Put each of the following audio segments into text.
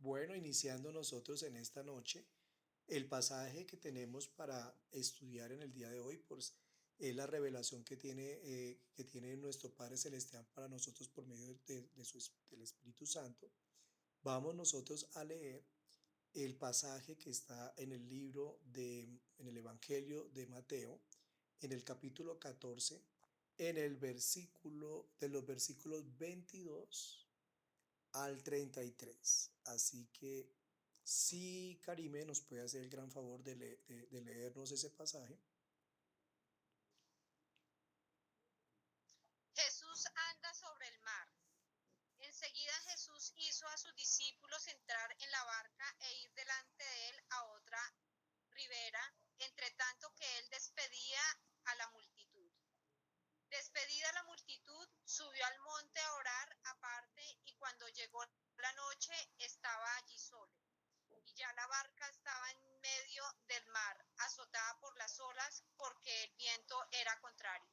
Bueno, iniciando nosotros en esta noche, el pasaje que tenemos para estudiar en el día de hoy, pues es la revelación que tiene nuestro Padre Celestial para nosotros por medio del Espíritu Santo. Vamos nosotros a leer el pasaje que está en el en el Evangelio de Mateo, en el capítulo 14, en el versículo, de los versículos 22 al 33. Así que si Karime nos puede hacer el gran favor de leernos ese pasaje. Jesús anda sobre el mar. Enseguida Jesús hizo a sus discípulos entrar en la barca e ir delante de él a otra ribera, entre tanto que él despedía a la multitud. Despedida la multitud, subió al monte a orar aparte, y cuando llegó la noche estaba allí solo. Y ya la barca estaba en medio del mar, azotada por las olas, porque el viento era contrario.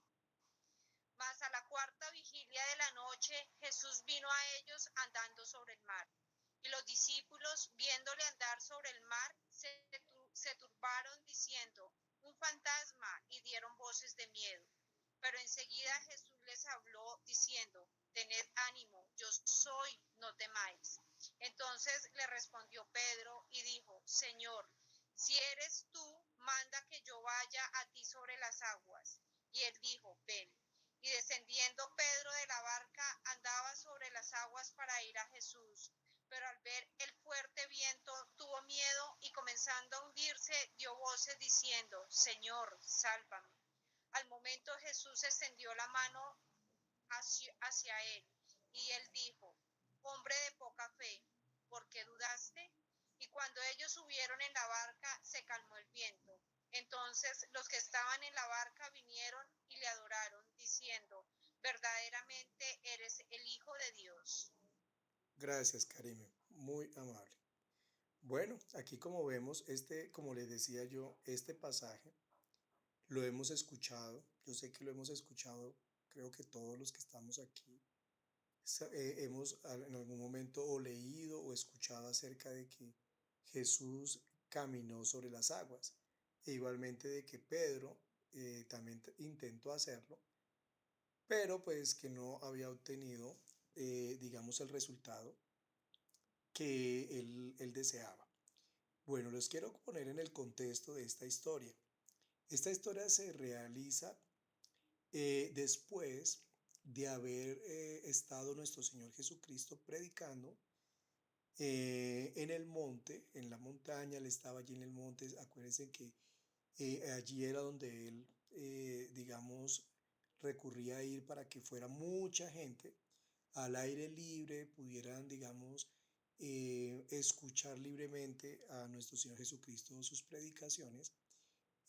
Mas a la cuarta vigilia de la noche Jesús vino a ellos andando sobre el mar. Y los discípulos, viéndole andar sobre el mar, se turbaron diciendo: un fantasma, y dieron voces de miedo. Pero enseguida Jesús les habló diciendo: tened ánimo, yo soy, no temáis. Entonces le respondió Pedro y dijo: Señor, si eres tú, manda que yo vaya a ti sobre las aguas. Y él dijo: ven. Y descendiendo Pedro de la barca, andaba sobre las aguas para ir a Jesús. Pero al ver el fuerte viento, tuvo miedo, y comenzando a hundirse, dio voces diciendo: Señor, sálvame. Al momento Jesús extendió la mano hacia él, y él dijo: hombre de poca fe, ¿por qué dudaste? Y cuando ellos subieron en la barca, se calmó el viento. Entonces los que estaban en la barca vinieron y le adoraron, diciendo: verdaderamente eres el Hijo de Dios. Gracias, Karime, muy amable. Bueno, aquí como vemos, como les decía yo, este pasaje lo hemos escuchado. Yo sé que lo hemos escuchado, creo que todos los que estamos aquí hemos en algún momento o leído o escuchado acerca de que Jesús caminó sobre las aguas, e igualmente de que Pedro también intentó hacerlo, pero pues que no había obtenido, digamos, el resultado que él deseaba. Bueno, los quiero poner en el contexto de esta historia. Esta historia se realiza después de haber estado nuestro Señor Jesucristo predicando en el monte, en la montaña. Él estaba allí en el monte. Acuérdense que allí era donde él, digamos, recurría a ir para que fuera mucha gente al aire libre, pudieran, digamos, escuchar libremente a nuestro Señor Jesucristo sus predicaciones.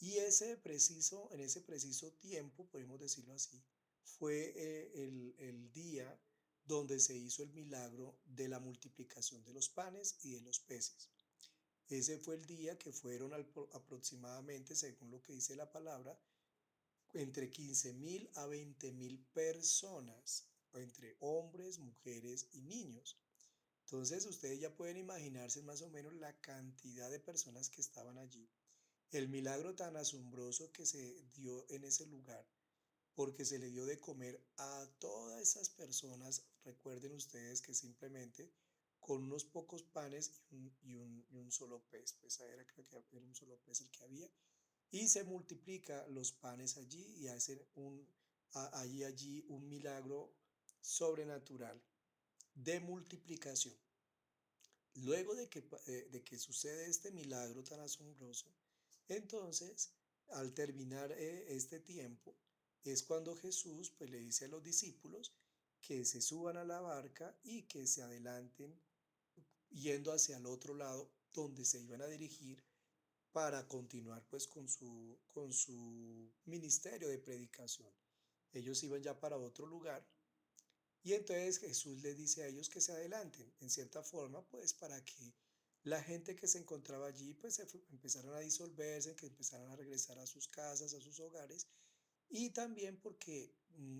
Y en ese preciso tiempo, podemos decirlo así, fue el día donde se hizo el milagro de la multiplicación de los panes y de los peces. Ese fue el día que fueron aproximadamente, según lo que dice la palabra, entre 15.000 a 20.000 personas, entre hombres, mujeres y niños. Entonces ustedes ya pueden imaginarse más o menos la cantidad de personas que estaban allí. El milagro tan asombroso que se dio en ese lugar, porque se le dio de comer a todas esas personas. Recuerden ustedes que simplemente con unos pocos panes y un solo pez, pues creo que era un solo pez el que había, y se multiplica los panes allí y hacen allí un milagro sobrenatural de multiplicación. Luego de que sucede este milagro tan asombroso, entonces, al terminar este tiempo, es cuando Jesús pues, le dice a los discípulos que se suban a la barca y que se adelanten yendo hacia el otro lado donde se iban a dirigir para continuar pues con su ministerio de predicación. Ellos iban ya para otro lugar, y entonces Jesús les dice a ellos que se adelanten, en cierta forma, pues para que la gente que se encontraba allí, pues empezaran a disolverse, que empezaran a regresar a sus casas, a sus hogares, y también porque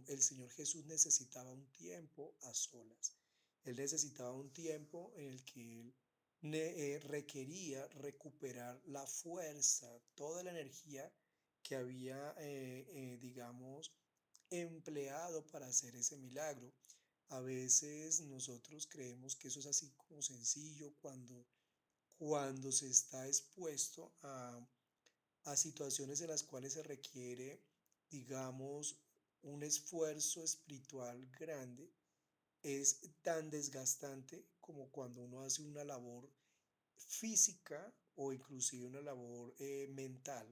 el Señor Jesús necesitaba un tiempo a solas. Él necesitaba un tiempo en el que él requería recuperar la fuerza, toda la energía que había, digamos, empleado para hacer ese milagro. A veces nosotros creemos que eso es así como sencillo cuando se está expuesto a situaciones en las cuales se requiere, digamos, un esfuerzo espiritual grande. Es tan desgastante como cuando uno hace una labor física o inclusive una labor mental.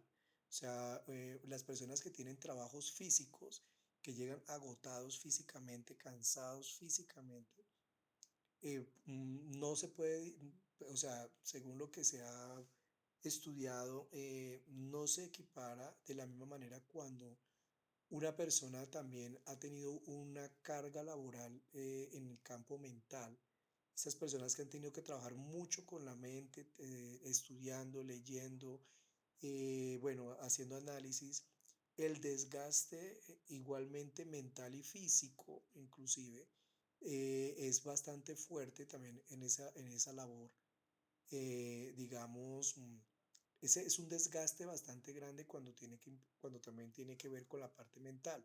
O sea, las personas que tienen trabajos físicos, que llegan agotados físicamente, cansados físicamente, no se puede, o sea, según lo que se ha estudiado, no se equipara de la misma manera cuando una persona también ha tenido una carga laboral en el campo mental. Esas personas que han tenido que trabajar mucho con la mente, estudiando, leyendo, bueno, haciendo análisis, el desgaste igualmente mental y físico, inclusive, es bastante fuerte también en esa labor. Digamos, ese es un desgaste bastante grande cuando también tiene que ver con la parte mental.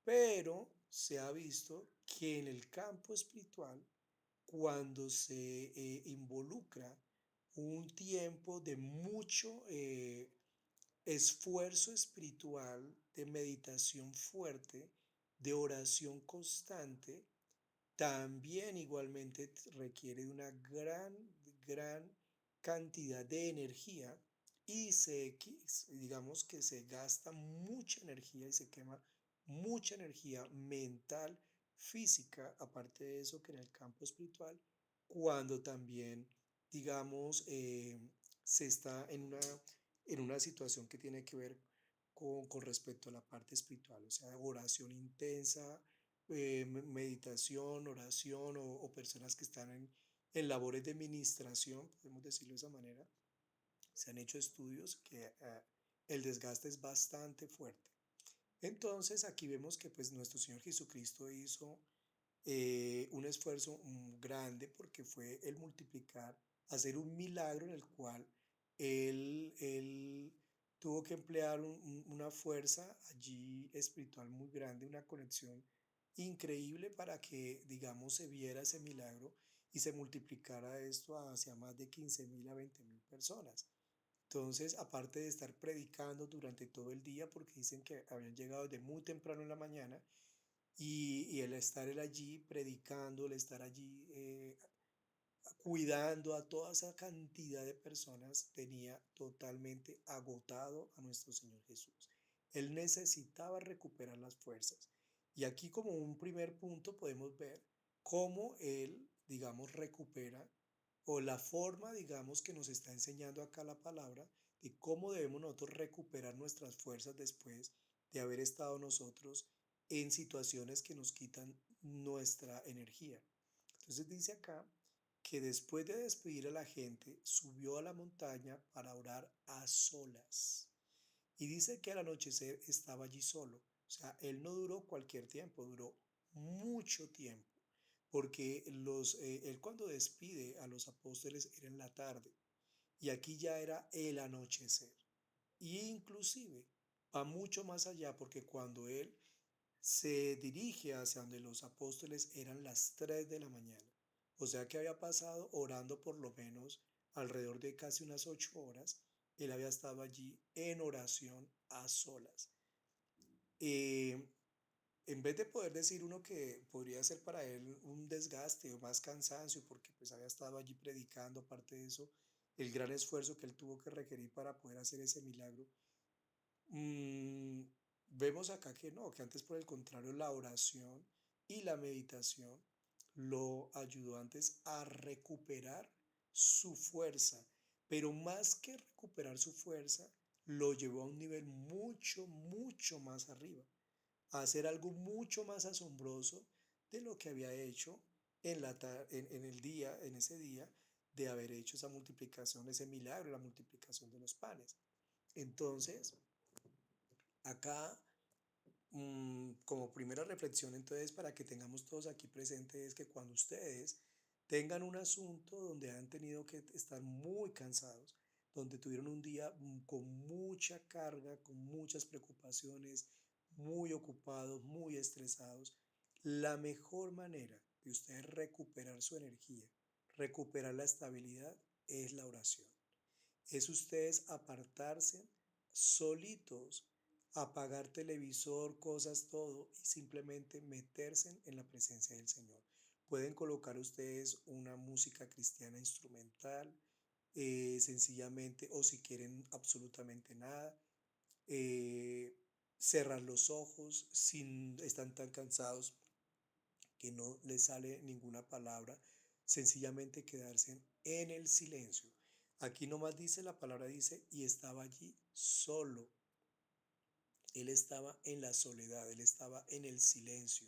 Pero se ha visto que en el campo espiritual, cuando se involucra un tiempo de mucho esfuerzo espiritual, de meditación fuerte, de oración constante, también igualmente requiere de una gran cantidad de energía y digamos que se gasta mucha energía y se quema mucha energía mental, física, aparte de eso que en el campo espiritual, cuando también, digamos, se está en una situación que tiene que ver con respecto a la parte espiritual, o sea, oración intensa, meditación, oración o personas que están en labores de ministración, podemos decirlo de esa manera, se han hecho estudios que el desgaste es bastante fuerte. Entonces aquí vemos que pues nuestro Señor Jesucristo hizo un esfuerzo grande porque fue el multiplicar, hacer un milagro en el cual él tuvo que emplear una fuerza allí espiritual muy grande, una conexión increíble para que, digamos, se viera ese milagro y se multiplicara esto hacia más de 15.000 a 20.000 personas. Entonces, aparte de estar predicando durante todo el día, porque dicen que habían llegado desde muy temprano en la mañana, y el estar él allí predicando, el estar allí cuidando a toda esa cantidad de personas, tenía totalmente agotado a nuestro Señor Jesús. Él necesitaba recuperar las fuerzas. Y aquí como un primer punto podemos ver cómo él, digamos, recupera o la forma, digamos, que nos está enseñando acá la palabra de cómo debemos nosotros recuperar nuestras fuerzas después de haber estado nosotros en situaciones que nos quitan nuestra energía. Entonces dice acá que después de despedir a la gente, subió a la montaña para orar a solas. Y dice que al anochecer estaba allí solo. O sea, él no duró cualquier tiempo, duró mucho tiempo. Porque él cuando despide a los apóstoles era en la tarde. Y aquí ya era el anochecer. Y inclusive va mucho más allá porque cuando él se dirige hacia donde los apóstoles eran las 3 de la mañana. O sea que había pasado orando por lo menos alrededor de casi unas 8 horas. Él había estado allí en oración a solas. Eh, en vez de poder decir uno que podría ser para él un desgaste o más cansancio, porque pues había estado allí predicando, aparte de eso, el gran esfuerzo que él tuvo que requerir para poder hacer ese milagro, Mm, vemos acá que no, que antes por el contrario la oración y la meditación lo ayudó antes a recuperar su fuerza, pero más que recuperar su fuerza, lo llevó a un nivel mucho más arriba, a hacer algo mucho más asombroso de lo que había hecho en el día, en ese día, de haber hecho esa multiplicación, ese milagro, la multiplicación de los panes. Entonces, acá, como primera reflexión, entonces, para que tengamos todos aquí presentes, es que cuando ustedes tengan un asunto donde han tenido que estar muy cansados, donde tuvieron un día con mucha carga, con muchas preocupaciones, muy ocupados, muy estresados, la mejor manera de ustedes recuperar su energía, recuperar la estabilidad, es la oración. Es ustedes apartarse solitos, apagar televisor, cosas, todo, y simplemente meterse en la presencia del Señor. Pueden colocar ustedes una música cristiana instrumental, sencillamente, o si quieren absolutamente nada, eh, cerrar los ojos, si están tan cansados que no les sale ninguna palabra, sencillamente quedarse en el silencio. Aquí nomás dice, la palabra dice, y estaba allí solo. Él estaba en la soledad, él estaba en el silencio.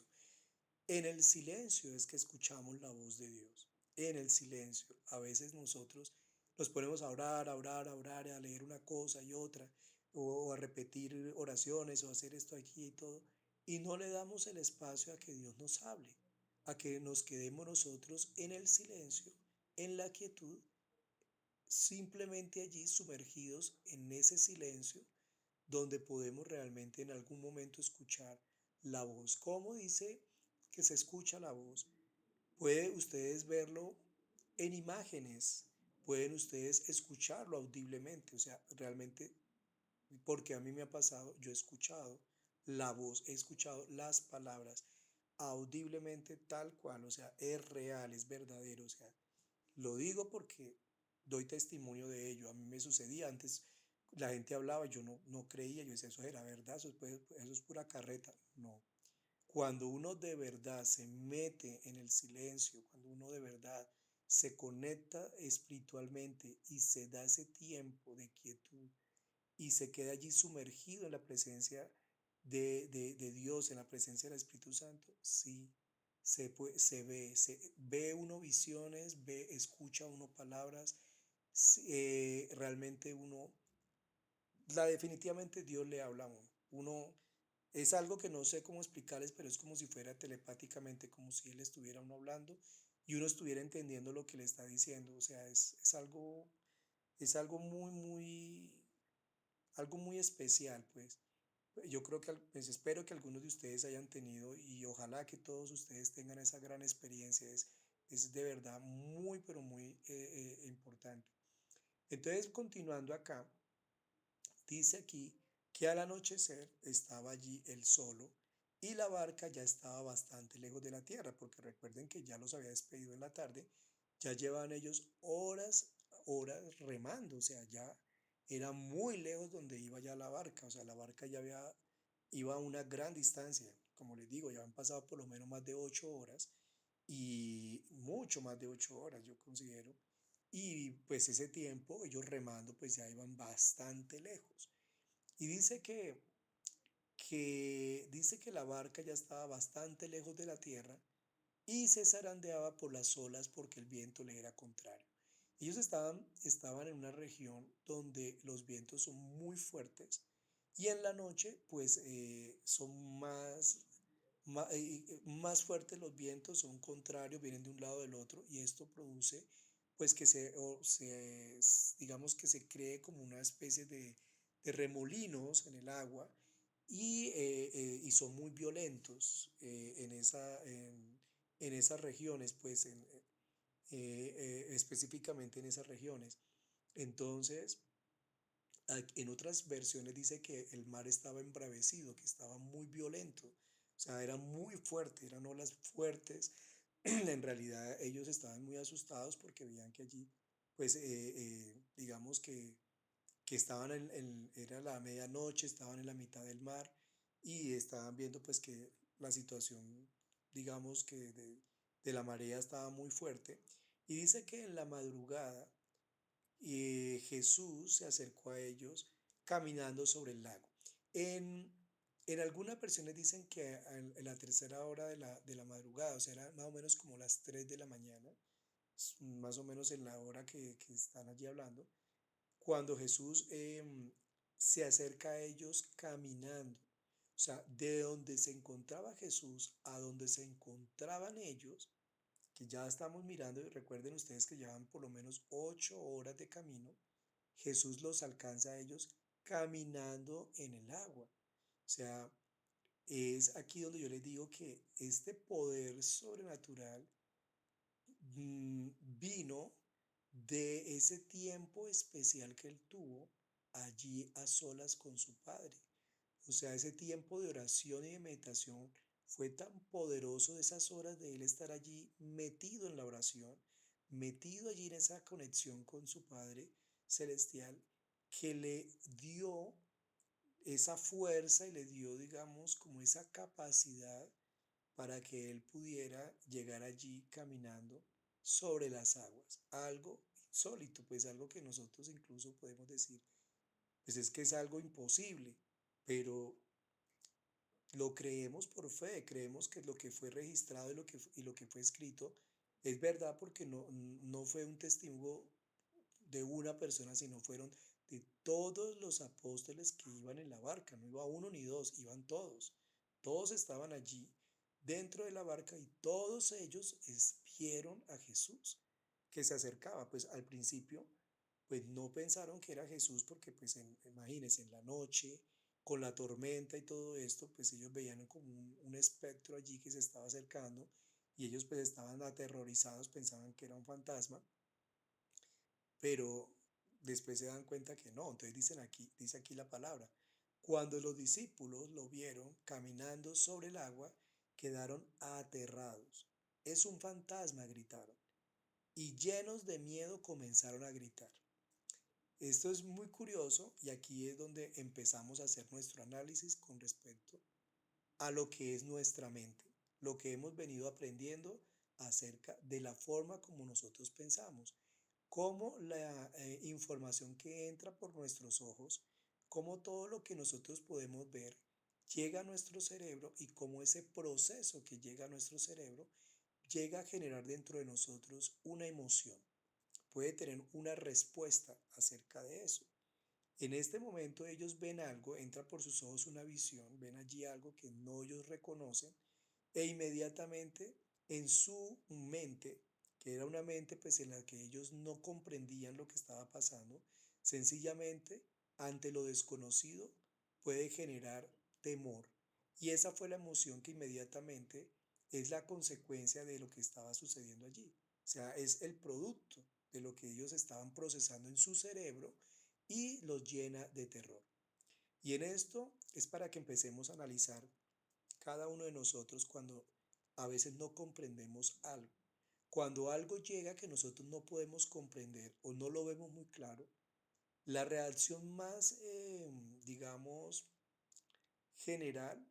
En el silencio es que escuchamos la voz de Dios. En el silencio. A veces nosotros nos ponemos a orar, a orar, a orar, a leer una cosa y otra, o a repetir oraciones, o a hacer esto aquí y todo, y no le damos el espacio a que Dios nos hable, a que nos quedemos nosotros en el silencio, en la quietud, simplemente allí sumergidos en ese silencio donde podemos realmente en algún momento escuchar la voz. ¿Cómo dice que se escucha la voz? Pueden ustedes verlo en imágenes, pueden ustedes escucharlo audiblemente, o sea, realmente, porque a mí me ha pasado, yo he escuchado la voz, he escuchado las palabras audiblemente tal cual, o sea, es real, es verdadero, o sea, lo digo porque doy testimonio de ello. A mí me sucedía antes, la gente hablaba, yo no creía, yo decía, eso era verdad, eso es pura carreta. No. Cuando uno de verdad se mete en el silencio, cuando uno de verdad se conecta espiritualmente y se da ese tiempo de quietud y se queda allí sumergido en la presencia de Dios, en la presencia del Espíritu Santo, sí, se ve uno visiones, escucha uno palabras, sí, realmente uno, definitivamente Dios le habla a uno. Uno es algo que no sé cómo explicarles, pero es como si fuera telepáticamente, como si Él estuviera uno hablando y uno estuviera entendiendo lo que le está diciendo. O sea, es algo algo muy especial, pues. Yo creo que, pues espero que algunos de ustedes hayan tenido y ojalá que todos ustedes tengan esa gran experiencia. Es de verdad muy, pero muy importante. Entonces, continuando acá, dice aquí que al anochecer estaba allí él solo y la barca ya estaba bastante lejos de la tierra, porque recuerden que ya los había despedido en la tarde, ya llevaban ellos horas remando, o sea, ya era muy lejos donde iba ya la barca, o sea, la barca iba a una gran distancia, como les digo, ya han pasado por lo menos más de 8 horas y mucho más de 8 horas, yo considero, y pues ese tiempo ellos remando pues ya iban bastante lejos. Y dice que la barca ya estaba bastante lejos de la tierra y se zarandeaba por las olas porque el viento le era contrario. Ellos estaban en una región donde los vientos son muy fuertes y en la noche pues son más fuertes los vientos, son contrarios, vienen de un lado del otro y esto produce pues que digamos que se cree como una especie de remolinos en el agua y son muy violentos en esas regiones, pues específicamente en esas regiones. Entonces, en otras versiones dice que el mar estaba embravecido, que estaba muy violento, o sea, era muy fuerte, eran olas fuertes. En realidad ellos estaban muy asustados porque veían que allí, pues, digamos que estaban era la medianoche, estaban en la mitad del mar y estaban viendo pues que la situación, digamos que de la marea estaba muy fuerte. Y dice que en la madrugada Jesús se acercó a ellos caminando sobre el lago. En, en algunas versiones dicen que en la tercera hora de la madrugada, o sea, era más o menos como las 3 de la mañana, más o menos en la hora que están allí hablando, cuando Jesús se acerca a ellos caminando. O sea, de donde se encontraba Jesús a donde se encontraban ellos, que ya estamos mirando, y recuerden ustedes que llevan por lo menos 8 horas de camino, Jesús los alcanza a ellos caminando en el agua. O sea, es aquí donde yo les digo que este poder sobrenatural vino de ese tiempo especial que él tuvo allí a solas con su Padre. O sea, ese tiempo de oración y de meditación fue tan poderoso, de esas horas de él estar allí metido en la oración, metido allí en esa conexión con su Padre celestial, que le dio esa fuerza y le dio, digamos, como esa capacidad para que él pudiera llegar allí caminando sobre las aguas. Algo insólito, pues algo que nosotros incluso podemos decir, pues es que es algo imposible, pero lo creemos por fe, creemos que lo que fue registrado y lo que fue escrito es verdad porque no fue un testimonio de una persona, sino fueron de todos los apóstoles que iban en la barca. No iba uno ni dos, iban todos. Todos estaban allí dentro de la barca y todos ellos vieron a Jesús que se acercaba. Pues al principio, pues no pensaron que era Jesús porque pues imagínense, en la noche, con la tormenta y todo esto, pues ellos veían como un espectro allí que se estaba acercando y ellos pues estaban aterrorizados, pensaban que era un fantasma, pero después se dan cuenta que no. Entonces dice aquí la palabra, cuando los discípulos lo vieron caminando sobre el agua, quedaron aterrados. Es un fantasma, gritaron, y llenos de miedo comenzaron a gritar. Esto es muy curioso y aquí es donde empezamos a hacer nuestro análisis con respecto a lo que es nuestra mente, lo que hemos venido aprendiendo acerca de la forma como nosotros pensamos, cómo la información que entra por nuestros ojos, cómo todo lo que nosotros podemos ver llega a nuestro cerebro y cómo ese proceso que llega a nuestro cerebro llega a generar dentro de nosotros una emoción, puede tener una respuesta acerca de eso. En este momento ellos ven algo, entra por sus ojos una visión, ven allí algo que no ellos reconocen e inmediatamente en su mente, que era una mente pues en la que ellos no comprendían lo que estaba pasando, sencillamente ante lo desconocido puede generar temor. Y esa fue la emoción que inmediatamente es la consecuencia de lo que estaba sucediendo allí. O sea, es el producto de lo que ellos estaban procesando en su cerebro y los llena de terror. Y en esto es para que empecemos a analizar cada uno de nosotros cuando a veces no comprendemos algo. Cuando algo llega que nosotros no podemos comprender o no lo vemos muy claro, la reacción más, digamos, general,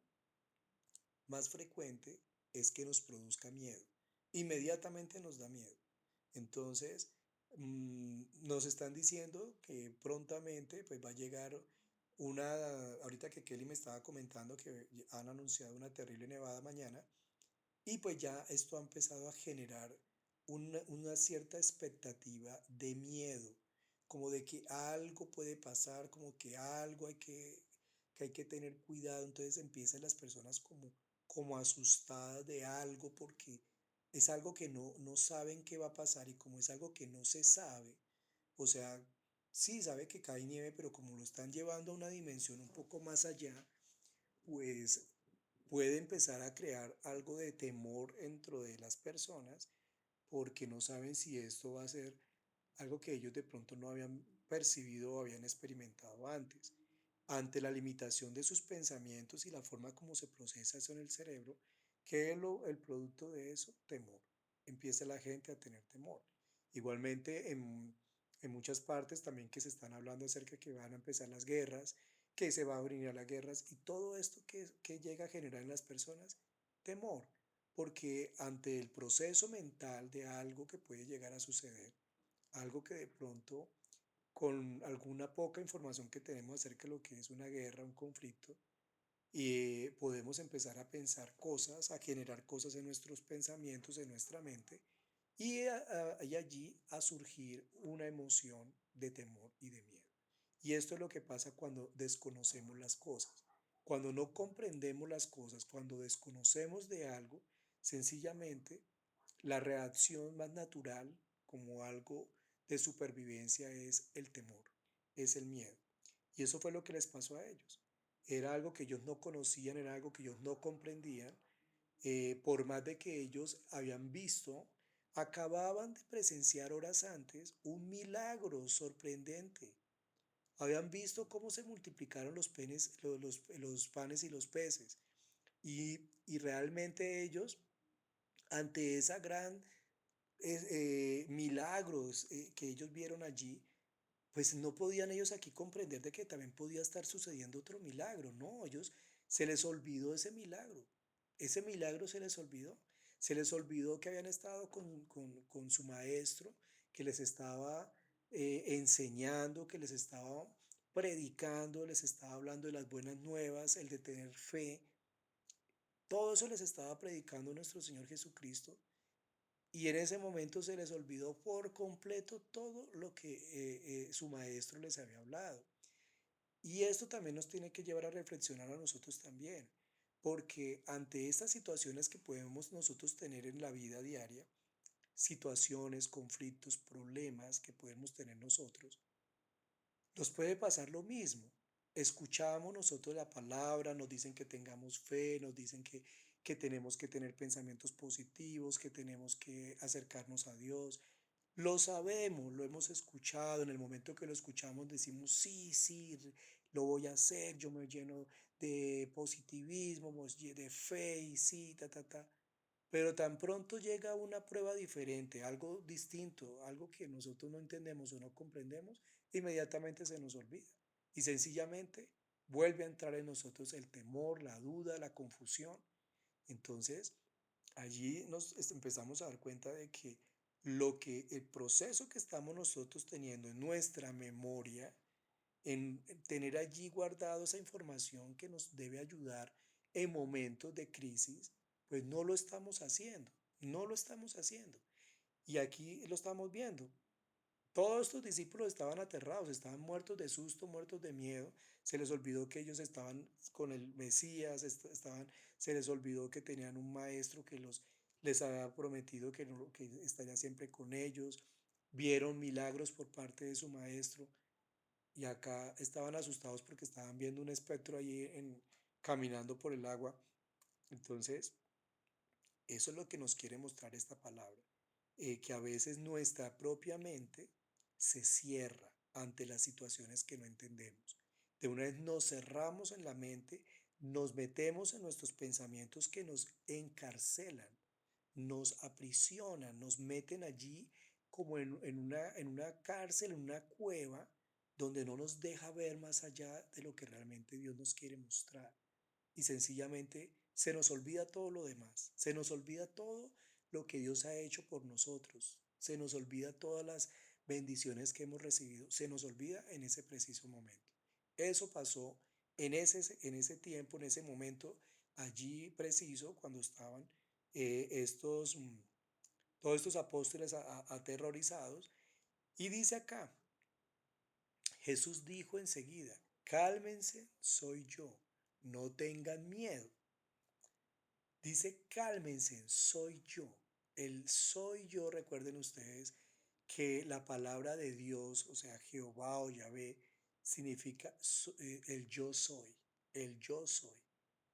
más frecuente, es que nos produzca miedo. Inmediatamente nos da miedo. Entonces, nos están diciendo que prontamente pues va a llegar ahorita que Kelly me estaba comentando que han anunciado una terrible nevada mañana, y pues ya esto ha empezado a generar una cierta expectativa de miedo, como de que algo puede pasar, como que algo que hay que tener cuidado. Entonces empiezan las personas como asustadas de algo porque es algo que no saben qué va a pasar y como es algo que no se sabe, o sea, sí sabe que cae nieve, pero como lo están llevando a una dimensión un poco más allá, pues puede empezar a crear algo de temor dentro de las personas porque no saben si esto va a ser algo que ellos de pronto no habían percibido o habían experimentado antes. Ante la limitación de sus pensamientos y la forma como se procesa eso en el cerebro, ¿qué es el producto de eso? Temor. Empieza la gente a tener temor. Igualmente en muchas partes también que se están hablando acerca de que van a empezar las guerras, que se va a abrir las guerras y todo esto que llega a generar en las personas, temor, porque ante el proceso mental de algo que puede llegar a suceder, algo que de pronto con alguna poca información que tenemos acerca de lo que es una guerra, un conflicto, y podemos empezar a pensar cosas, a generar cosas en nuestros pensamientos, en nuestra mente, y allí a surgir una emoción de temor y de miedo. Y esto es lo que pasa cuando desconocemos las cosas. Cuando no comprendemos las cosas, cuando desconocemos de algo, sencillamente la reacción más natural como algo de supervivencia es el temor, es el miedo. Y eso fue lo que les pasó a ellos. Era algo que ellos no conocían, era algo que ellos no comprendían, por más de que ellos habían visto, acababan de presenciar horas antes un milagro sorprendente. Habían visto cómo se multiplicaron los panes y los peces. Y realmente ellos, ante esa gran milagros que ellos vieron allí, pues no podían ellos aquí comprender de que también podía estar sucediendo otro milagro. No, ellos se les olvidó ese milagro. Ese milagro se les olvidó. Se les olvidó que habían estado con su maestro, que les estaba enseñando, que les estaba predicando, les estaba hablando de las buenas nuevas, el de tener fe. Todo eso les estaba predicando nuestro Señor Jesucristo. Y en ese momento se les olvidó por completo todo lo que su maestro les había hablado. Y esto también nos tiene que llevar a reflexionar a nosotros también, porque ante estas situaciones que podemos nosotros tener en la vida diaria, situaciones, conflictos, problemas que podemos tener nosotros, nos puede pasar lo mismo. Escuchamos nosotros la palabra, nos dicen que tengamos fe, nos dicen que tenemos que tener pensamientos positivos, que tenemos que acercarnos a Dios. Lo sabemos, lo hemos escuchado. En el momento que lo escuchamos decimos, sí, sí, lo voy a hacer. Yo me lleno de positivismo, de fe y sí, ta, ta, ta. Pero tan pronto llega una prueba diferente, algo distinto, algo que nosotros no entendemos o no comprendemos, inmediatamente se nos olvida. Y sencillamente vuelve a entrar en nosotros el temor, la duda, la confusión. Entonces, allí empezamos a dar cuenta de que el proceso que estamos nosotros teniendo en nuestra memoria, en tener allí guardado esa información que nos debe ayudar en momentos de crisis, pues no lo estamos haciendo, no lo estamos haciendo. Y aquí lo estamos viendo. Todos estos discípulos estaban aterrados, estaban muertos de susto, muertos de miedo. Se les olvidó que ellos estaban con el Mesías, se les olvidó que tenían un maestro que les había prometido que estaría siempre con ellos. Vieron milagros por parte de su maestro y acá estaban asustados porque estaban viendo un espectro allí caminando por el agua. Entonces, eso es lo que nos quiere mostrar esta palabra, que a veces nuestra propia mente se cierra ante las situaciones que no entendemos. De una vez nos cerramos en la mente, nos metemos en nuestros pensamientos que nos encarcelan, nos aprisionan, nos meten allí como en una cárcel, en una cueva, donde no nos deja ver más allá de lo que realmente Dios nos quiere mostrar y sencillamente se nos olvida todo lo demás, se nos olvida todo lo que Dios ha hecho por nosotros, se nos olvida todas las bendiciones que hemos recibido, se nos olvida en ese preciso momento. Eso pasó en ese tiempo, en ese momento, allí preciso, cuando estaban todos estos apóstoles aterrorizados. Y dice acá, Jesús dijo enseguida, cálmense, soy yo, no tengan miedo. Dice, cálmense, soy yo. El soy yo, recuerden ustedes que la palabra de Dios, o sea, Jehová o Yahvé, significa el yo soy, el yo soy.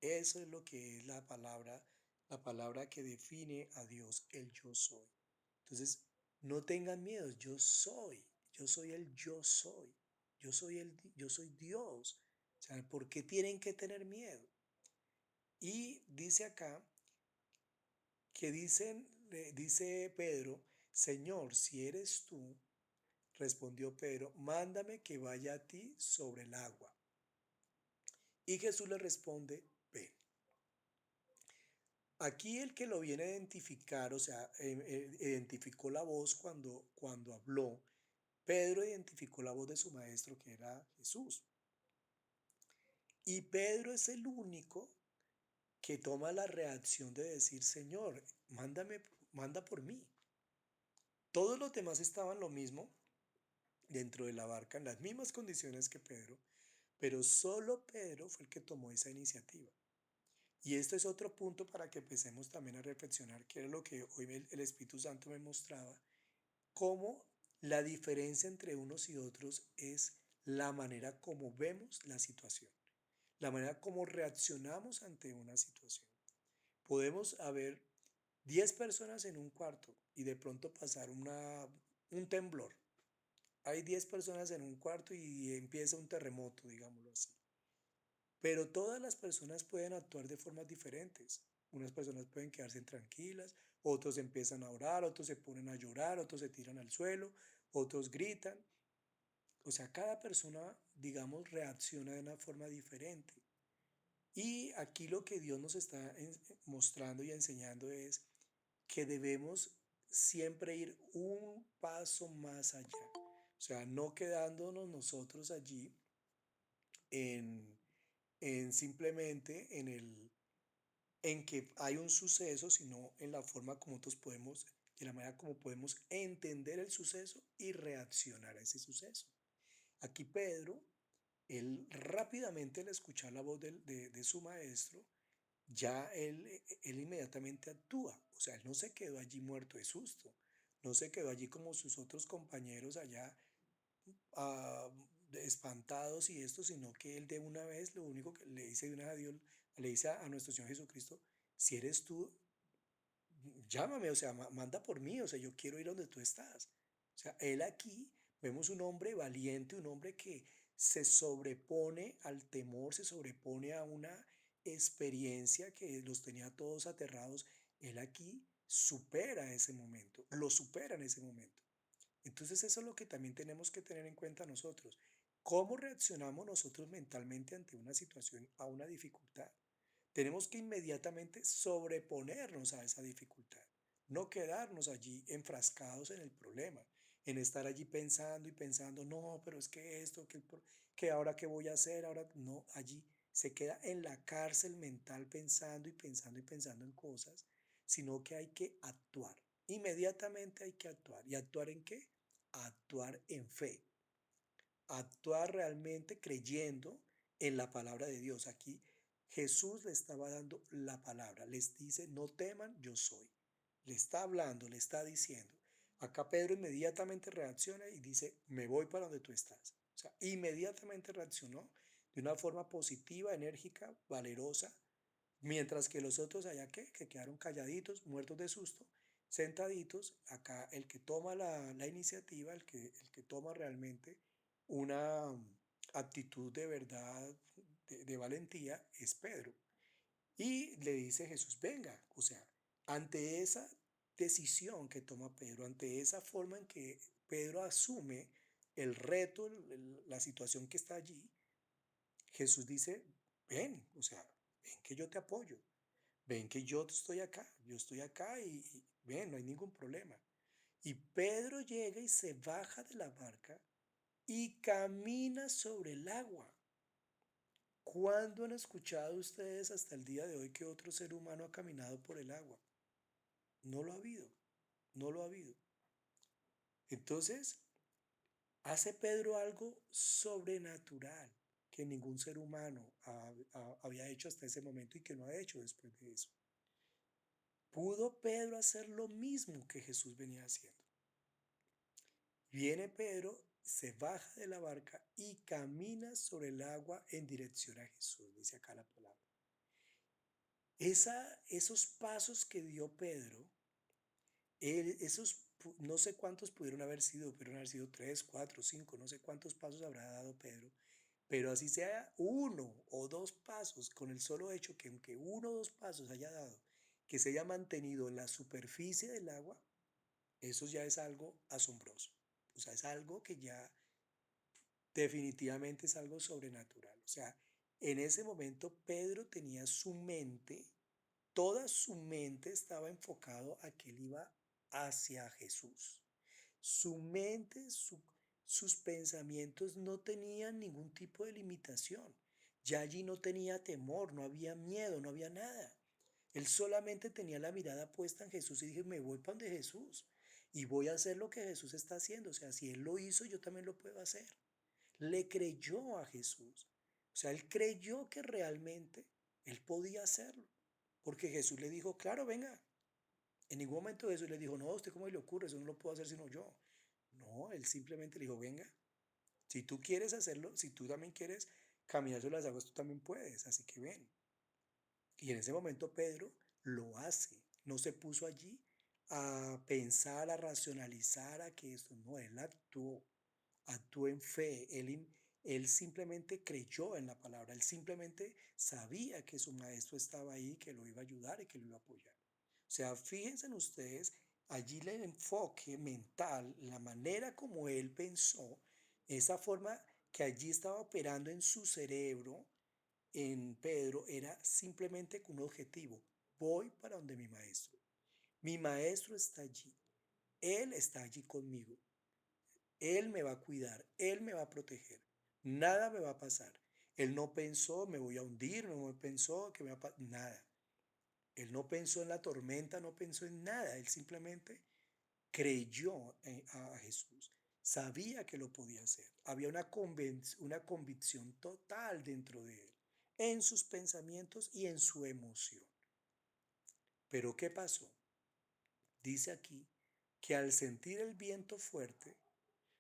Eso es lo que es la palabra que define a Dios, el yo soy. Entonces, no tengan miedo, yo soy el yo soy, yo soy Dios. O sea, ¿por qué tienen que tener miedo? Y dice acá dice Pedro, Señor, si eres tú, respondió Pedro, mándame que vaya a ti sobre el agua. Y Jesús le responde, ven. Aquí el que lo viene a identificar, o sea, identificó la voz cuando habló, Pedro identificó la voz de su maestro que era Jesús. Y Pedro es el único que toma la reacción de decir, Señor, manda por mí. Todos los demás estaban lo mismo dentro de la barca, en las mismas condiciones que Pedro, pero solo Pedro fue el que tomó esa iniciativa. Y esto es otro punto para que empecemos también a reflexionar, que era lo que hoy el Espíritu Santo me mostraba, cómo la diferencia entre unos y otros es la manera como vemos la situación, la manera como reaccionamos ante una situación. Podemos haber 10 personas en un cuarto y de pronto pasar un temblor. Hay 10 personas en un cuarto y empieza un terremoto, digámoslo así. Pero todas las personas pueden actuar de formas diferentes. Unas personas pueden quedarse tranquilas, otros empiezan a orar, otros se ponen a llorar, otros se tiran al suelo, otros gritan. O sea, cada persona, digamos, reacciona de una forma diferente. Y aquí lo que Dios nos está mostrando y enseñando es que debemos siempre ir un paso más allá. O sea, no quedándonos nosotros allí en, en simplemente en que hay un suceso, sino en la forma como nosotros podemos, de la manera como podemos entender el suceso y reaccionar a ese suceso. Aquí Pedro, él rápidamente al escuchar la voz de su maestro, ya él inmediatamente actúa. O sea, él no se quedó allí muerto de susto, no se quedó allí como sus otros compañeros allá ah, espantados y esto, sino que él de una vez lo único que le dice de una vez a Dios, le dice a nuestro Señor Jesucristo, si eres tú, llámame, o sea, manda por mí, o sea, yo quiero ir donde tú estás. O sea, él aquí vemos un hombre valiente, un hombre que se sobrepone al temor, se sobrepone a una experiencia que los tenía todos aterrados. Él aquí supera ese momento, lo supera en ese momento. Entonces eso es lo que también tenemos que tener en cuenta nosotros. ¿Cómo reaccionamos nosotros mentalmente ante una situación, a una dificultad? Tenemos que inmediatamente sobreponernos a esa dificultad, no quedarnos allí enfrascados en el problema, en estar allí pensando y pensando, no, pero es que esto, que ahora qué voy a hacer, ahora no, allí se queda en la cárcel mental pensando y pensando y pensando en cosas, sino que hay que actuar. Inmediatamente hay que actuar. ¿Y actuar en qué? Actuar en fe, actuar realmente creyendo en la palabra de Dios. Aquí Jesús le estaba dando la palabra, les dice, no teman, yo soy. Le está hablando, le está diciendo. Acá Pedro inmediatamente reacciona y dice, me voy para donde tú estás. O sea, inmediatamente reaccionó de una forma positiva, enérgica, valerosa, mientras que los otros allá que quedaron calladitos, muertos de susto, sentaditos, acá el que toma la iniciativa, el que toma realmente una actitud de verdad, de valentía, es Pedro. Y le dice Jesús, venga, o sea, ante esa decisión que toma Pedro, ante esa forma en que Pedro asume el reto, la situación que está allí, Jesús dice, ven, o sea, ven que yo te apoyo. Ven que yo estoy acá y ven, no hay ningún problema. Y Pedro llega y se baja de la barca y camina sobre el agua. ¿Cuándo han escuchado ustedes hasta el día de hoy que otro ser humano ha caminado por el agua? No lo ha habido, no lo ha habido. Entonces, hace Pedro algo sobrenatural que ningún ser humano había hecho hasta ese momento y que no ha hecho después de eso. ¿Pudo Pedro hacer lo mismo que Jesús venía haciendo? Viene Pedro, se baja de la barca y camina sobre el agua en dirección a Jesús, dice acá la palabra. Esos pasos que dio Pedro, no sé cuántos pudieron haber sido, pudieron haber sido 3, 4, 5, no sé cuántos pasos habrá dado Pedro, pero así sea 1 o 2 pasos, con el solo hecho que aunque 1 o 2 pasos haya dado, que se haya mantenido en la superficie del agua, eso ya es algo asombroso. O sea, es algo que ya definitivamente es algo sobrenatural. O sea, en ese momento Pedro tenía su mente, toda su mente estaba enfocado a que él iba hacia Jesús. Su mente, sus pensamientos no tenían ningún tipo de limitación. Ya allí no tenía temor, no había miedo, no había nada. Él solamente tenía la mirada puesta en Jesús y dije, me voy para donde Jesús y voy a hacer lo que Jesús está haciendo. O sea, si Él lo hizo, yo también lo puedo hacer. Le creyó a Jesús. O sea, él creyó que realmente Él podía hacerlo, porque Jesús le dijo, claro, venga. En ningún momento Jesús le dijo, no, ¿a usted cómo le ocurre? Eso no lo puedo hacer sino yo. No, él simplemente le dijo, venga, si tú quieres hacerlo, si tú también quieres caminar sobre las aguas, tú también puedes, así que ven. Y en ese momento Pedro lo hace, no se puso allí a pensar, a racionalizar, a que esto, no, él actuó en fe, él simplemente creyó en la palabra, él simplemente sabía que su maestro estaba ahí, que lo iba a ayudar y que lo iba a apoyar. O sea, fíjense en ustedes, allí el enfoque mental, la manera como él pensó, esa forma que allí estaba operando en su cerebro, en Pedro, era simplemente con un objetivo. Voy para donde mi maestro. Mi maestro está allí. Él está allí conmigo. Él me va a cuidar. Él me va a proteger. Nada me va a pasar. Él no pensó, me voy a hundir, no pensó que me va a pasar. Nada. Él no pensó en la tormenta, no pensó en nada. Él simplemente creyó a Jesús. Sabía que lo podía hacer. Había una convicción total dentro de él, en sus pensamientos y en su emoción. Pero ¿qué pasó? Dice aquí que al sentir el viento fuerte,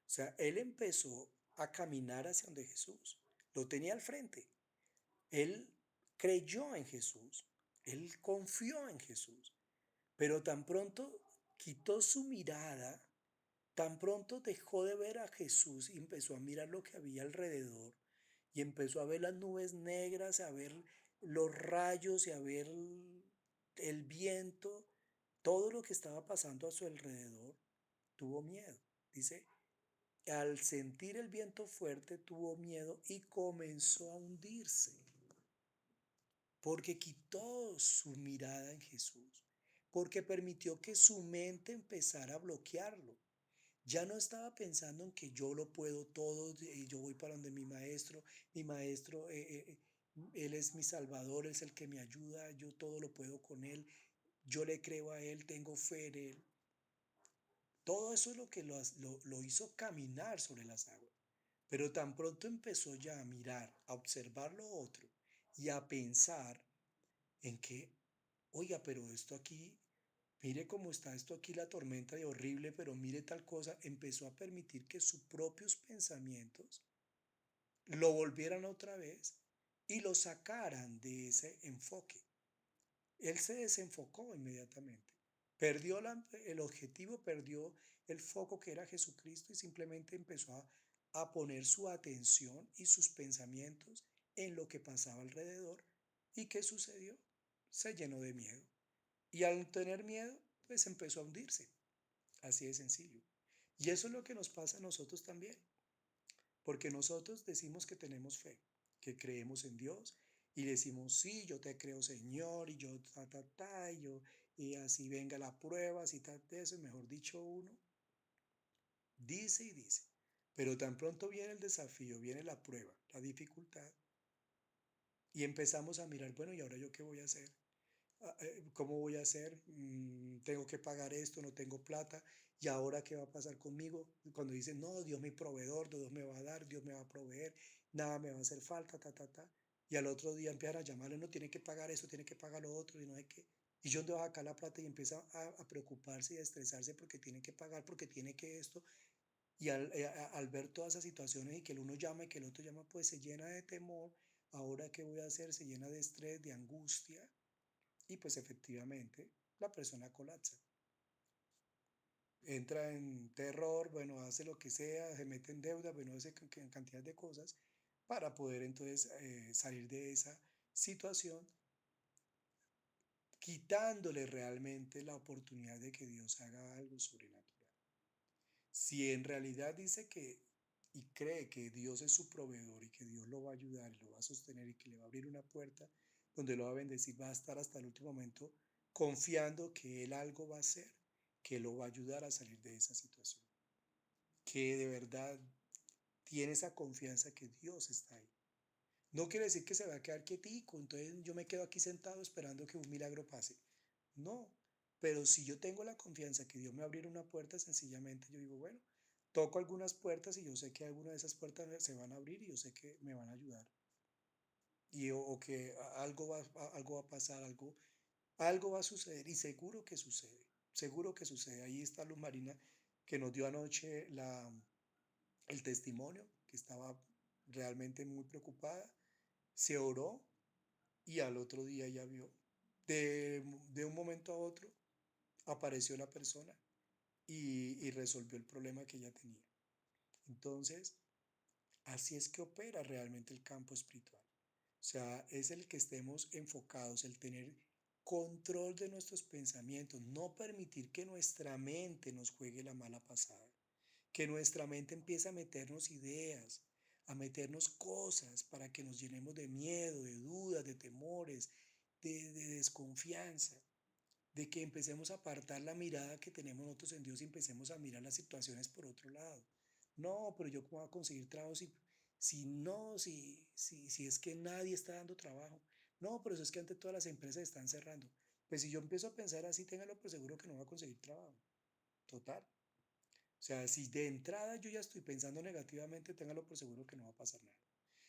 o sea, él empezó a caminar hacia donde Jesús. Lo tenía al frente. Él creyó en Jesús. Él confió en Jesús. Pero tan pronto quitó su mirada, tan pronto dejó de ver a Jesús y empezó a mirar lo que había alrededor y empezó a ver las nubes negras, a ver los rayos y a ver el viento, todo lo que estaba pasando a su alrededor, tuvo miedo. Dice, al sentir el viento fuerte tuvo miedo y comenzó a hundirse, porque quitó su mirada en Jesús, porque permitió que su mente empezara a bloquearlo. Ya no estaba pensando en que yo lo puedo todo, y yo voy para donde mi maestro, él es mi salvador, es el que me ayuda, yo todo lo puedo con él, yo le creo a él, tengo fe en él. Todo eso es lo que lo hizo caminar sobre las aguas. Pero tan pronto empezó ya a mirar, a observar lo otro y a pensar en que, oiga, pero esto aquí, mire cómo está esto aquí, la tormenta de horrible, pero mire tal cosa, empezó a permitir que sus propios pensamientos lo volvieran otra vez y lo sacaran de ese enfoque. Él se desenfocó inmediatamente. Perdió el objetivo, perdió el foco que era Jesucristo y simplemente empezó a poner su atención y sus pensamientos en lo que pasaba alrededor. ¿Y qué sucedió? Se llenó de miedo. Y al tener miedo, pues empezó a hundirse. Así de sencillo. Y eso es lo que nos pasa a nosotros también. Porque nosotros decimos que tenemos fe, que creemos en Dios y decimos, sí, yo te creo, Señor, y yo y así venga la prueba, así de eso, y mejor dicho, uno dice y dice. Pero tan pronto viene el desafío, viene la prueba, la dificultad, y empezamos a mirar, bueno, ¿y ahora yo qué voy a hacer? ¿Cómo voy a hacer? Tengo que pagar esto, no tengo plata. ¿Y ahora qué va a pasar conmigo? Cuando dicen, no, Dios mi proveedor, Dios me va a dar, Dios me va a proveer, nada me va a hacer falta, ta, ta, ta. Y al otro día empiezan a llamarle, no, tiene que pagar eso, tiene que pagar lo otro, y no hay que. Y yo dónde va a sacar la plata y empieza a preocuparse y a estresarse porque tiene que pagar, porque tiene que esto. Y al ver todas esas situaciones y que el uno llama y que el otro llama, pues se llena de temor. Ahora, ¿qué voy a hacer? Se llena de estrés, de angustia y pues efectivamente la persona colapsa. Entra en terror, bueno, hace lo que sea, se mete en deuda, bueno, hace cantidad de cosas para poder entonces salir de esa situación, quitándole realmente la oportunidad de que Dios haga algo sobrenatural. Si en realidad dice que y cree que Dios es su proveedor y que Dios lo va a ayudar y lo va a sostener y que le va a abrir una puerta donde lo va a bendecir, va a estar hasta el último momento confiando que Él algo va a hacer, que lo va a ayudar a salir de esa situación, que de verdad tiene esa confianza que Dios está ahí. No quiere decir que se va a quedar quietico, entonces yo me quedo aquí sentado esperando que un milagro pase. No, pero si yo tengo la confianza que Dios me va a abrir una puerta, sencillamente yo digo, bueno, toco algunas puertas y yo sé que algunas de esas puertas se van a abrir y yo sé que me van a ayudar. o que algo va a pasar, algo va a suceder y seguro que sucede, seguro que sucede. Ahí está Luz Marina que nos dio anoche el testimonio, que estaba realmente muy preocupada, se oró y al otro día ya vio. De un momento a otro apareció la persona y resolvió el problema que ella tenía. Entonces, así es que opera realmente el campo espiritual. O sea, es el que estemos enfocados, el tener control de nuestros pensamientos, no permitir que nuestra mente nos juegue la mala pasada, que nuestra mente empiece a meternos ideas, a meternos cosas para que nos llenemos de miedo, de dudas, de temores, de desconfianza, de que empecemos a apartar la mirada que tenemos nosotros en Dios y empecemos a mirar las situaciones por otro lado. No, pero yo cómo voy a conseguir trabajo si no, si es que nadie está dando trabajo. No, pero eso es que antes todas las empresas están cerrando. Pues si yo empiezo a pensar así, téngalo por seguro que no voy a conseguir trabajo. Total. O sea, si de entrada yo ya estoy pensando negativamente, téngalo por seguro que no va a pasar nada.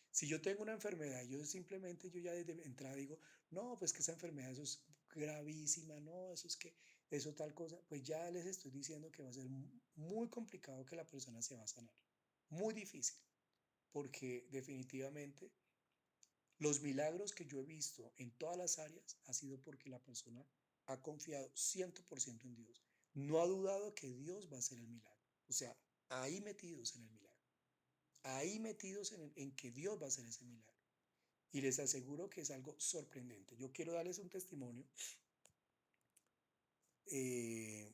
Si yo tengo una enfermedad, yo ya desde entrada digo, no, pues que esa enfermedad eso es gravísima, no, eso es que, eso tal cosa, pues ya les estoy diciendo que va a ser muy complicado que la persona se va a sanar. Muy difícil, porque definitivamente los milagros que yo he visto en todas las áreas ha sido porque la persona ha confiado 100% en Dios. No ha dudado que Dios va a hacer el milagro. O sea, ahí metidos en el milagro. Ahí metidos en que Dios va a hacer ese milagro. Y les aseguro que es algo sorprendente. Yo quiero darles un testimonio eh,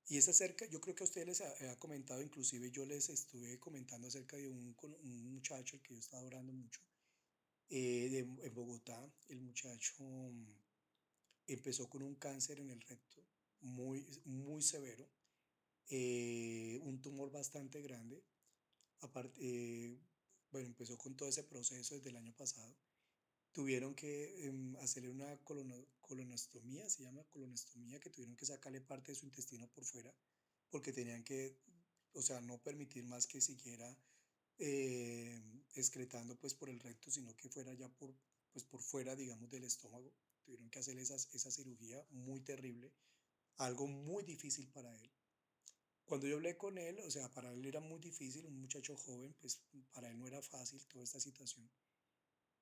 y es acerca, yo creo que a ustedes les ha comentado, inclusive yo les estuve comentando acerca de un muchacho al que yo estaba orando mucho, en Bogotá. El muchacho empezó con un cáncer en el recto muy severo, un tumor bastante grande. Aparte, bueno, empezó con todo ese proceso desde el año pasado. Tuvieron que hacerle una colonostomía, se llama colonostomía, que tuvieron que sacarle parte de su intestino por fuera, porque tenían que, o sea, no permitir más que siguiera eh, excretando pues por el recto, sino que fuera ya pues por fuera, digamos, del estómago. Tuvieron que hacerle esa cirugía muy terrible, algo muy difícil para él. Cuando yo hablé con él, o sea, para él era muy difícil, un muchacho joven, pues para él no era fácil toda esta situación.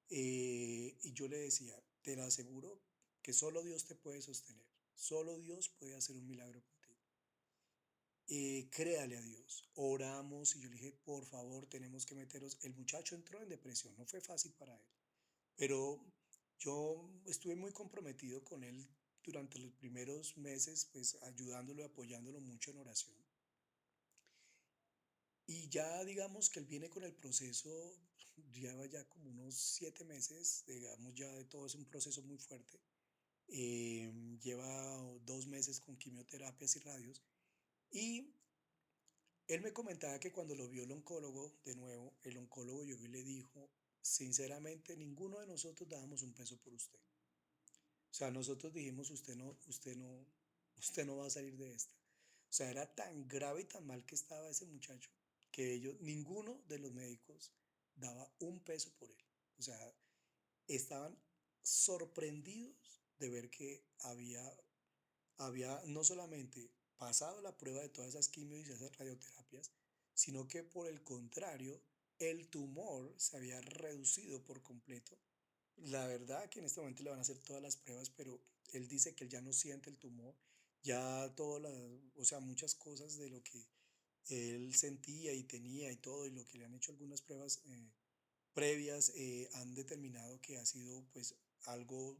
Y yo le decía, te lo aseguro que solo Dios te puede sostener, solo Dios puede hacer un milagro contigo. Créale a Dios. Oramos y yo le dije, por favor, tenemos que meternos. El muchacho entró en depresión, no fue fácil para él, pero yo estuve muy comprometido con él durante los primeros meses, pues ayudándolo y apoyándolo mucho en oración. Y ya digamos que él viene con el proceso, lleva ya como unos 7 meses, digamos ya de todo es un proceso muy fuerte. Lleva 2 meses con quimioterapias y radios. Y él me comentaba que cuando lo vio el oncólogo, de nuevo, el oncólogo llegó y le dijo, sinceramente, ninguno de nosotros dábamos un peso por usted. O sea, nosotros dijimos, usted no va a salir de esta. O sea, era tan grave y tan mal que estaba ese muchacho que ellos, ninguno de los médicos daba un peso por él. O sea, estaban sorprendidos de ver que había no solamente pasado la prueba de todas esas quimios y esas radioterapias, sino que por el contrario, el tumor se había reducido por completo. La verdad que en este momento le van a hacer todas las pruebas, pero él dice que él ya no siente el tumor, ya todas las, o sea, muchas cosas de lo que él sentía y tenía y todo, y lo que le han hecho algunas pruebas previas, han determinado que ha sido pues algo,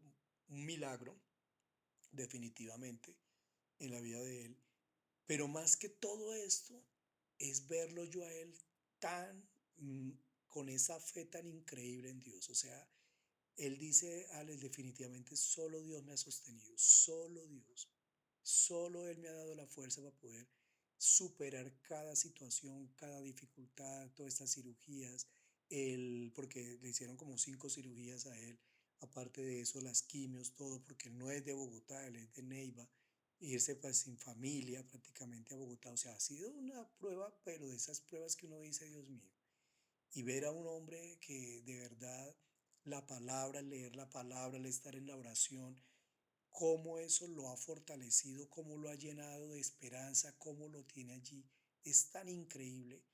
un milagro, definitivamente, en la vida de él. Pero más que todo esto, es verlo yo a él tan, con esa fe tan increíble en Dios. O sea, él dice, Alex, definitivamente solo Dios me ha sostenido, solo Dios, solo Él me ha dado la fuerza para poder superar cada situación, cada dificultad, todas estas cirugías, porque le hicieron como 5 cirugías a él, aparte de eso, las quimios, todo, porque él no es de Bogotá, él es de Neiva, irse pues sin familia prácticamente a Bogotá, o sea, ha sido una prueba, pero de esas pruebas que uno dice, Dios mío. y ver a un hombre que de verdad la palabra, el leer la palabra, el estar en la oración, cómo eso lo ha fortalecido, cómo lo ha llenado de esperanza, cómo lo tiene allí. Es tan increíble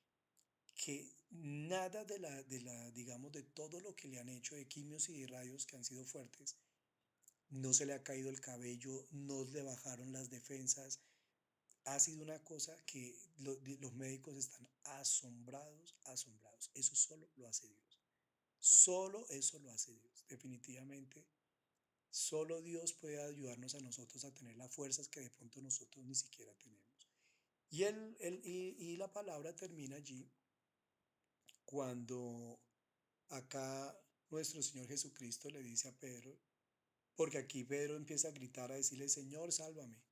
que nada digamos, de todo lo que le han hecho de quimios y de rayos que han sido fuertes, no se le ha caído el cabello, no le bajaron las defensas. Ha sido una cosa que los médicos están asombrados, asombrados. Eso solo lo hace Dios. Solo eso lo hace Dios. Definitivamente, solo Dios puede ayudarnos a nosotros a tener las fuerzas que de pronto nosotros ni siquiera tenemos. Y la palabra termina allí cuando acá nuestro Señor Jesucristo le dice a Pedro, porque aquí Pedro empieza a gritar, a decirle, Señor, sálvame.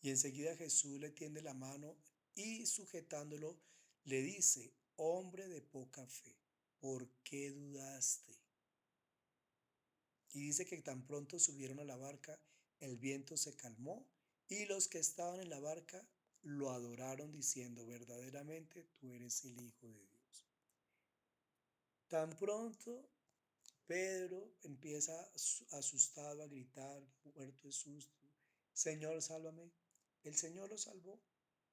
Y enseguida Jesús le tiende la mano y sujetándolo le dice, hombre de poca fe, ¿por qué dudaste? Y dice que tan pronto subieron a la barca, el viento se calmó y los que estaban en la barca lo adoraron diciendo, verdaderamente tú eres el Hijo de Dios. Tan pronto Pedro empieza asustado a gritar, muerto de susto, Señor, sálvame. El Señor lo salvó,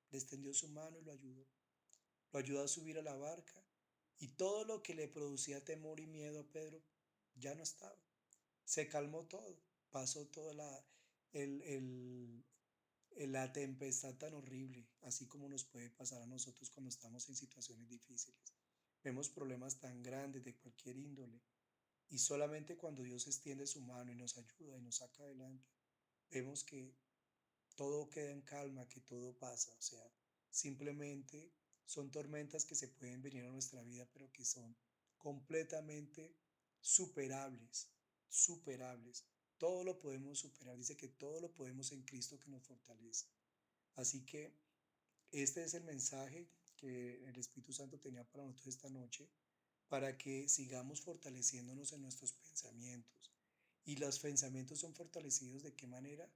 le extendió su mano y lo ayudó. Lo ayudó a subir a la barca y todo lo que le producía temor y miedo a Pedro ya no estaba. Se calmó todo, pasó toda el, el, la tempestad tan horrible, así como nos puede pasar a nosotros cuando estamos en situaciones difíciles. Vemos problemas tan grandes de cualquier índole y solamente cuando Dios extiende su mano y nos ayuda y nos saca adelante, vemos que todo queda en calma, que todo pasa. O sea, simplemente son tormentas que se pueden venir a nuestra vida, pero que son completamente superables, superables. Todo lo podemos superar. Dice que todo lo podemos en Cristo que nos fortalece. Así que este es el mensaje que el Espíritu Santo tenía para nosotros esta noche, para que sigamos fortaleciéndonos en nuestros pensamientos. Y los pensamientos son fortalecidos ¿de qué manera?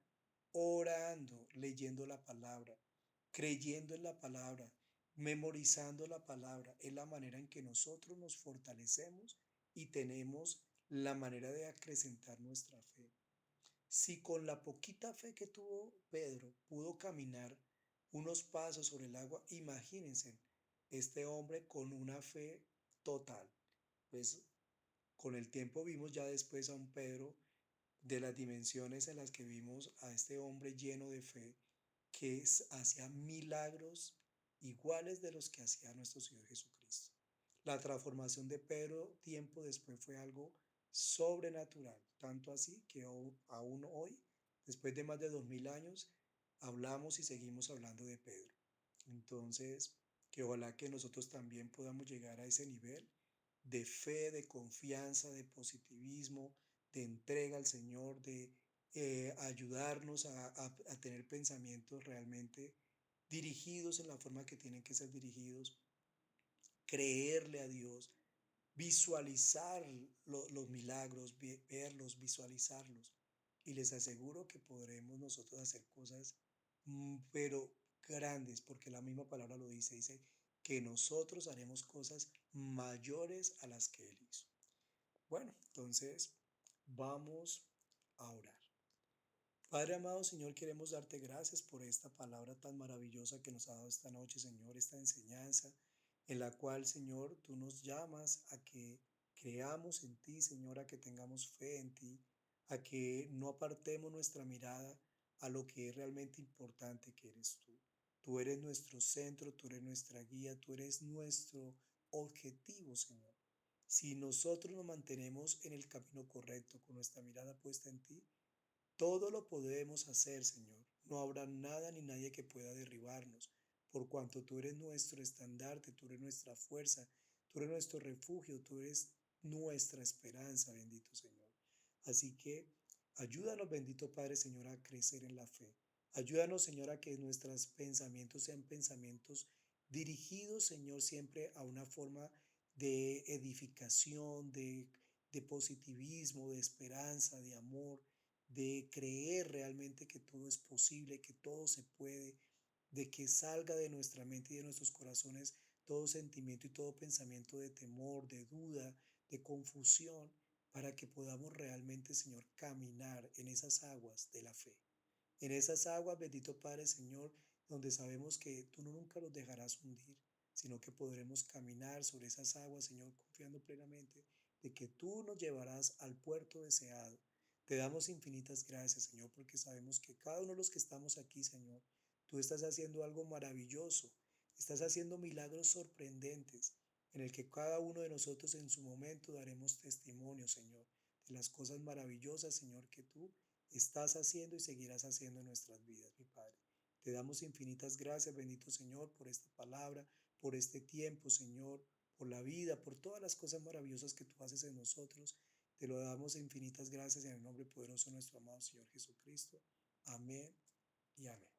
Orando, leyendo la palabra, creyendo en la palabra, memorizando la palabra. Es la manera en que nosotros nos fortalecemos y tenemos la manera de acrecentar nuestra fe. Si con la poquita fe que tuvo Pedro pudo caminar unos pasos sobre el agua, imagínense este hombre con una fe total. Pues con el tiempo vimos ya después a un Pedro de las dimensiones en las que vimos a este hombre lleno de fe que hacía milagros iguales de los que hacía nuestro Señor Jesucristo. La transformación de Pedro tiempo después fue algo sobrenatural, tanto así que aún hoy, después de más de 2000 años, hablamos y seguimos hablando de Pedro. Entonces, que ojalá que nosotros también podamos llegar a ese nivel de fe, de confianza, de positivismo, de entrega al Señor, de ayudarnos a tener pensamientos realmente dirigidos en la forma que tienen que ser dirigidos, creerle a Dios, visualizar los milagros, verlos, visualizarlos. Y les aseguro que podremos nosotros hacer cosas, pero grandes, porque la misma palabra lo dice, dice que nosotros haremos cosas mayores a las que Él hizo. Bueno, entonces vamos a orar. Padre amado, Señor, queremos darte gracias por esta palabra tan maravillosa que nos ha dado esta noche, Señor, esta enseñanza en la cual, Señor, tú nos llamas a que creamos en ti, Señor, a que tengamos fe en ti, a que no apartemos nuestra mirada a lo que es realmente importante que eres tú. Tú eres nuestro centro, tú eres nuestra guía, tú eres nuestro objetivo, Señor. Si nosotros nos mantenemos en el camino correcto, con nuestra mirada puesta en ti, todo lo podemos hacer, Señor. No habrá nada ni nadie que pueda derribarnos, por cuanto tú eres nuestro estandarte, tú eres nuestra fuerza, tú eres nuestro refugio, tú eres nuestra esperanza, bendito Señor. Así que ayúdanos, bendito Padre, Señor, a crecer en la fe. Ayúdanos, Señor, a que nuestros pensamientos sean pensamientos dirigidos, Señor, siempre a una forma de edificación, de positivismo, de esperanza, de amor, de creer realmente que todo es posible, que todo se puede, de que salga de nuestra mente y de nuestros corazones todo sentimiento y todo pensamiento de temor, de duda, de confusión, para que podamos realmente, Señor, caminar en esas aguas de la fe. En esas aguas, bendito Padre Señor, donde sabemos que tú no nunca nos dejarás hundir, sino que podremos caminar sobre esas aguas, Señor, confiando plenamente de que tú nos llevarás al puerto deseado. Te damos infinitas gracias, Señor, porque sabemos que cada uno de los que estamos aquí, Señor, tú estás haciendo algo maravilloso, estás haciendo milagros sorprendentes, en el que cada uno de nosotros en su momento daremos testimonio, Señor, de las cosas maravillosas, Señor, que tú estás haciendo y seguirás haciendo en nuestras vidas, mi Padre. Te damos infinitas gracias, bendito Señor, por esta palabra, por este tiempo, Señor, por la vida, por todas las cosas maravillosas que tú haces en nosotros. Te lo damos infinitas gracias en el nombre poderoso de nuestro amado Señor Jesucristo. Amén y amén.